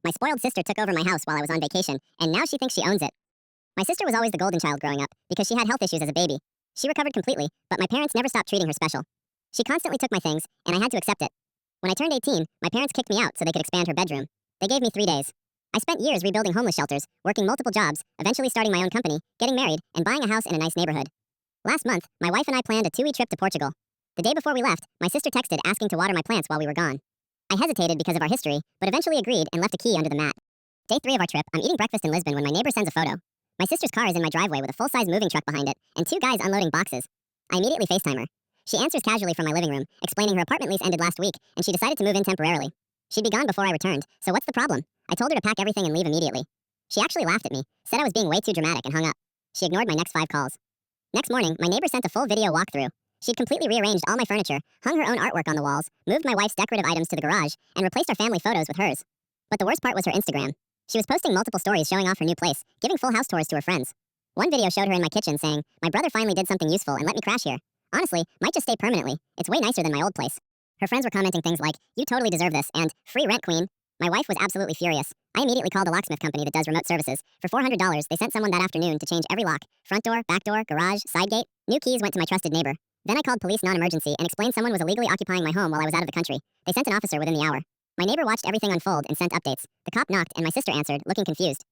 My spoiled sister took over my house while I was on vacation, and now she thinks she owns it. My sister was always the golden child growing up because she had health issues as a baby. She recovered completely, but my parents never stopped treating her special. She constantly took my things, and I had to accept it. When I turned 18, my parents kicked me out so they could expand her bedroom. They gave me 3 days. I spent years rebuilding homeless shelters, working multiple jobs, eventually starting my own company, getting married, and buying a house in a nice neighborhood. Last month, my wife and I planned a 2-week trip to Portugal. The day before we left, my sister texted asking to water my plants while we were gone. I hesitated because of our history, but eventually agreed and left a key under the mat. Day 3 of our trip, I'm eating breakfast in Lisbon when my neighbor sends a photo. My sister's car is in my driveway with a full-size moving truck behind it, and 2 guys unloading boxes. I immediately FaceTime her. She answers casually from my living room, explaining her apartment lease ended last week, and she decided to move in temporarily. She'd be gone before I returned, so what's the problem? I told her to pack everything and leave immediately. She actually laughed at me, said I was being way too dramatic, and hung up. She ignored my next 5 calls. Next morning, my neighbor sent a full video walkthrough. She'd completely rearranged all my furniture, hung her own artwork on the walls, moved my wife's decorative items to the garage, and replaced our family photos with hers. But the worst part was her Instagram. She was posting multiple stories showing off her new place, giving full house tours to her friends. One video showed her in my kitchen saying, "My brother finally did something useful and let me crash here. Honestly, might just stay permanently. It's way nicer than my old place." Her friends were commenting things like, "You totally deserve this," and "Free rent, queen." My wife was absolutely furious. I immediately called a locksmith company that does remote services. For $400, they sent someone that afternoon to change every lock: front door, back door, garage, side gate. New keys went to my trusted neighbor. Then I called police non-emergency and explained someone was illegally occupying my home while I was out of the country. They sent an officer within the hour. My neighbor watched everything unfold and sent updates. The cop knocked and my sister answered, looking confused.